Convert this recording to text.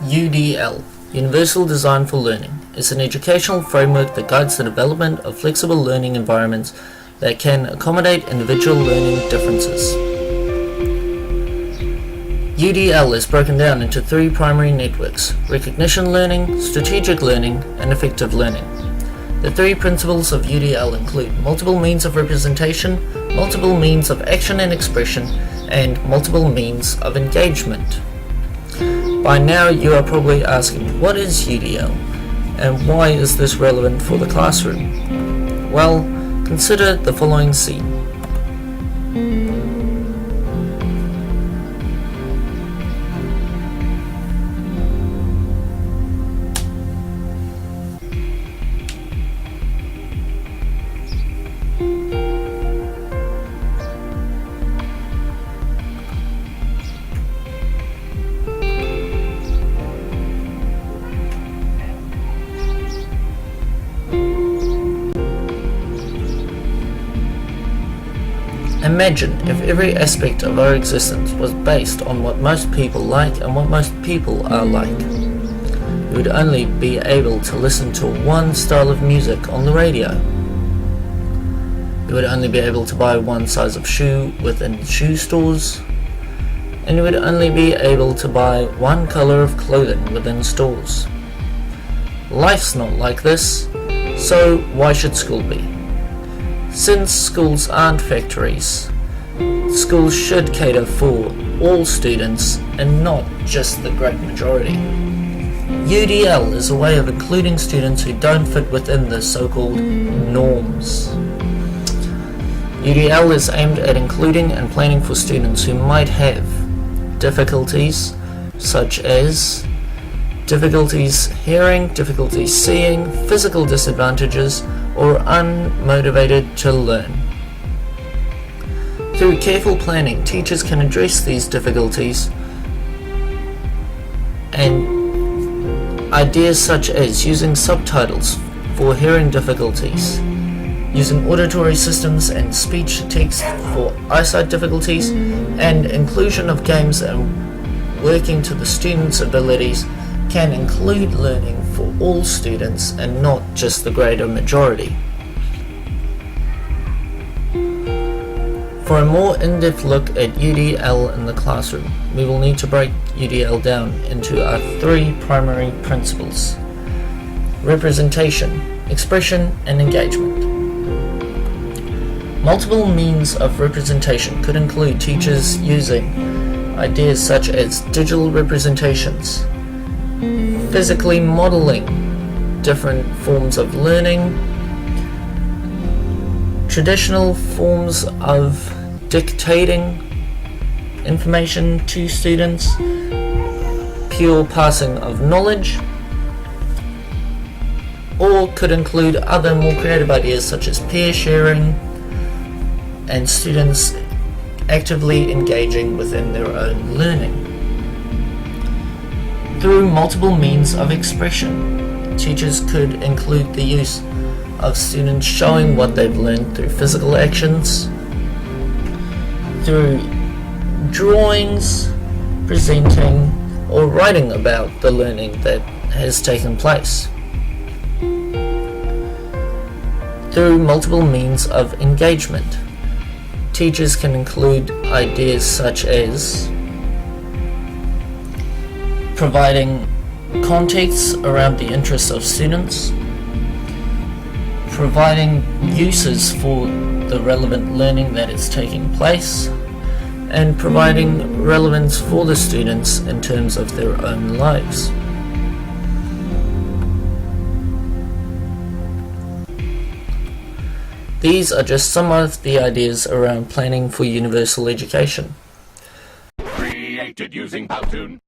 UDL, Universal Design for Learning, is an educational framework that guides the development of flexible learning environments that can accommodate individual learning differences. UDL is broken down into three primary networks: recognition learning, strategic learning, and effective learning. The three principles of UDL include multiple means of representation, multiple means of action and expression, and multiple means of engagement. By now you are probably asking, what is UDL and why is this relevant for the classroom? Well, consider the following scene. Imagine if every aspect of our existence was based on what most people like and what most people are like. You would only be able to listen to one style of music on the radio. You would only be able to buy one size of shoe within shoe stores. And you would only be able to buy one color of clothing within stores. Life's not like this, so why should school be? Since schools aren't factories, schools should cater for all students and not just the great majority. UDL is a way of including students who don't fit within the so-called norms. UDL is aimed at including and planning for students who might have difficulties, such as difficulties hearing, difficulties seeing, physical disadvantages, or unmotivated to learn. Through careful planning, teachers can address these difficulties and ideas such as using subtitles for hearing difficulties, using auditory systems and speech-to-text for eyesight difficulties, and inclusion of games and working to the students' abilities can include learning for all students and not just the greater majority. For a more in-depth look at UDL in the classroom, we will need to break UDL down into our three primary principles: representation, expression, and engagement. Multiple means of representation could include teachers using ideas such as digital representations, physically modeling different forms of learning, traditional forms of dictating information to students, pure passing of knowledge, or could include other more creative ideas such as peer sharing and students actively engaging within their own learning. Through multiple means of expression, teachers could include the use of students showing what they've learned through physical actions, through drawings, presenting, or writing about the learning that has taken place. Through multiple means of engagement, teachers can include ideas such as providing context around the interests of students, providing uses for the relevant learning that is taking place, and providing relevance for the students in terms of their own lives. These are just some of the ideas around planning for universal education. Created using Powtoon.